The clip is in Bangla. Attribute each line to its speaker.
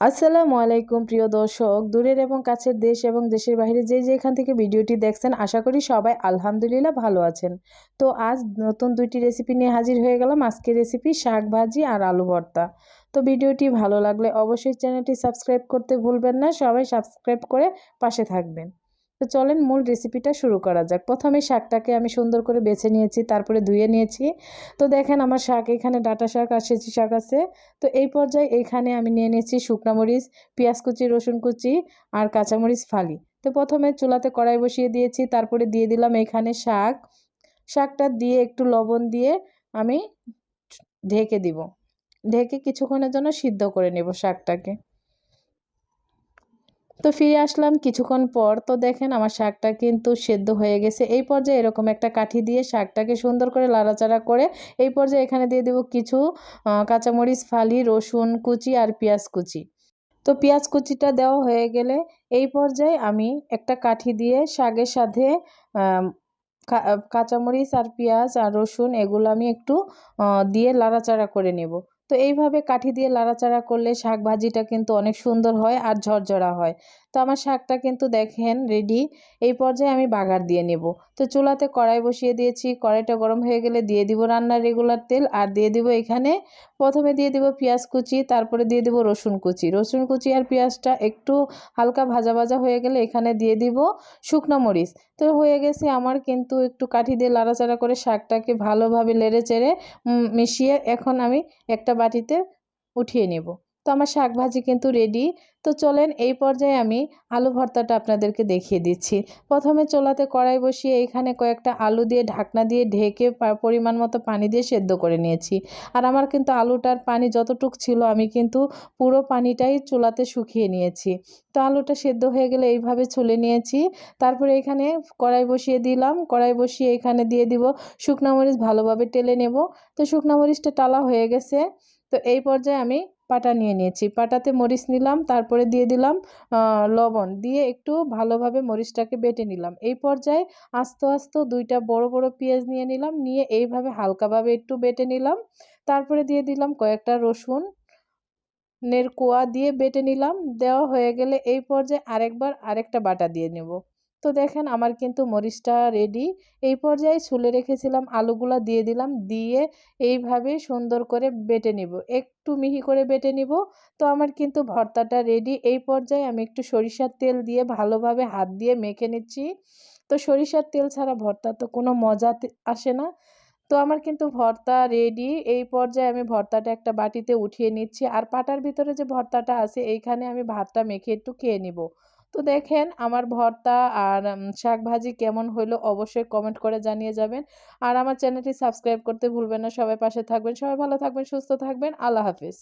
Speaker 1: আসসালামু আলাইকুম প্রিয় দর্শক, দূরের এবং কাছের দেশ এবং দেশের বাইরে যে যেখান থেকে ভিডিওটি দেখছেন, আশা করি সবাই আলহামদুলিল্লাহ ভালো আছেন। তো আজ নতুন দুইটি রেসিপি নিয়ে হাজির হয়ে গেলাম। আজকের রেসিপি শাক ভাজি আর আলু ভর্তা। তো ভিডিওটি ভালো লাগলে অবশ্যই চ্যানেলটি সাবস্ক্রাইব করতে ভুলবেন না। সবাই সাবস্ক্রাইব করে পাশে থাকবেন। তো চলেন মূল রেসিপিটা শুরু করা যাক। প্রথমে শাকটাকে আমি সুন্দর করে বেছে নিয়েছি, তারপরে ধুয়ে নিয়েছি। তো দেখেন আমার শাক, এখানে ডাঁটা শাক আর সেচি শাক আছে। তো এই পর্যায়ে এইখানে আমি নিয়ে নিয়েছি শুকনা মরিচ, পেঁয়াজ কুচি, রসুন কুচি আর কাঁচামরিচ ফালি। তো প্রথমে চুলাতে কড়াই বসিয়ে দিয়েছি, তারপরে দিয়ে দিলাম এখানে শাকটা দিয়ে একটু লবণ দিয়ে আমি ঢেকে দিব। ঢেকে কিছুক্ষণের জন্য সিদ্ধ করে নেব শাকটাকে। তো ফিরে আসলাম কিছুক্ষণ পর। তো দেখেন আমার শাকটা কিন্তু সেদ্ধ হয়ে গেছে। এই পর্যায়ে এরকম একটা কাঠি দিয়ে শাকটাকে সুন্দর করে লাড়াচাড়া করে এই পর্যায়ে এখানে দিয়ে দেব কিছু কাঁচামরিচ ফালি, রসুন কুচি আর পেঁয়াজ কুচি। তো পেঁয়াজ কুচিটা দেওয়া হয়ে গেলে এই পর্যায়ে আমি একটা কাঠি দিয়ে শাকের সাথে কাঁচামরিচ আর পেঁয়াজ আর রসুন এগুলো আমি একটু দিয়ে লাড়াচাড়া করে নেব। তো এইভাবে কাঠি দিয়ে লাড়াচাড়া করলে শাক ভাজিটা কিন্তু অনেক সুন্দর হয় আর ঝরঝরা হয়। তো আমার শাকটা কিন্তু দেখেন রেডি। এই পর্যায়ে আমি বাগার দিয়ে নেব। তো চুলাতে কড়াই বসিয়ে দিয়েছি। কড়াইটা গরম হয়ে গেলে দিয়ে দিব রান্নার রেগুলার তেল, আর দিয়ে দিব এখানে প্রথমে দিয়ে দিব পেঁয়াজ কুচি, তারপরে দিয়ে দিব রসুন কুচি। রসুন কুচি আর পেঁয়াজটা একটু হালকা ভাজা ভাজা হয়ে গেলে এখানে দিয়ে দিব শুকনো মরিচ। তো হয়ে গেছে আমার কিন্তু একটু কাঠি দিয়ে লাড়াচাড়া করে শাকটাকে ভালোভাবে নেড়ে চেড়ে মিশিয়ে এখন আমি একটা বাটিতে উঠিয়ে নেব। তো আমার শাক ভাজি কিন্তু রেডি। তো চলেন এই পর্যায়ে আমি আলু ভর্তাটা আপনাদেরকে দেখিয়ে দিচ্ছি। প্রথমে চুলাতে কড়াই বসিয়ে এখানে কয়েকটা আলু দিয়ে ঢাকনা দিয়ে ঢেকে পরিমাণ মতো পানি দিয়ে সেদ্ধ করে নিয়েছি। আর আমার কিন্তু আলুটার পানি যতটুক ছিল আমি কিন্তু পুরো পানিটাই চুলাতে শুকিয়ে নিয়েছি। তো আলুটা সেদ্ধ হয়ে গেলে এইভাবে ছুলে নিয়েছি। তারপরে এখানে কড়াই বসিয়ে দিলাম। কড়াই বসিয়ে এখানে দিয়ে দিব শুকনা মরিচ, ভালোভাবে টেলে নেব। তো শুকনা মরিচটা টালা হয়ে গেছে। তো এই পর্যায়ে আমি পাটা নিয়ে নিয়েছি। পাটাতে মরিচ নিলাম, তারপরে দিয়ে দিলাম লবণ দিয়ে একটু ভালোভাবে মরিচটাকে বেটে নিলাম। এই পর্যায়ে আস্তে আস্তে দুইটা বড় বড় পেঁয়াজ নিয়ে নিলাম, নিয়ে এইভাবে হালকাভাবে একটু বেটে নিলাম। তারপরে দিয়ে দিলাম কয়েকটা রসুন নের কোয়া দিয়ে বেটে নিলাম। দেওয়া হয়ে গেলে এই পর্যায়ে আরেকটা বাটা দিয়ে নেব। তো দেখেন আমার কিন্তু মরিচটা রেডি। এই পর্যায়ে ছুলে রেখেছিলাম আলুগুলা দিয়ে দিলাম, দিয়ে এইভাবে সুন্দর করে বেটে নিব, একটু মিহি করে বেটে নিব। তো আমার কিন্তু ভর্তাটা রেডি। এই পর্যায়ে আমি একটু সরিষার তেল দিয়ে ভালোভাবে হাত দিয়ে মেখে নিচ্ছি। তো সরিষার তেল ছাড়া ভর্তা তো কোনো মজা আসে না। তো আমার কিন্তু ভর্তা রেডি। এই পর্যায়ে আমি ভর্তাটা একটা বাটিতে উঠিয়ে নিচ্ছি। আর পাটার ভিতরে যে ভর্তাটা আছে এইখানে আমি ভাতটা মেখে একটু খেয়ে নিব। তো দেখেন আমার ভর্তা আর শাক ভাজি কেমন হইলো অবশ্যই কমেন্ট করে জানিয়ে যাবেন। আর আমার চ্যানেলটি সাবস্ক্রাইব করতে ভুলবেন না। সবাই পাশে থাকবেন। সবাই ভালো থাকবেন, সুস্থ থাকবেন। আল্লাহ হাফেজ।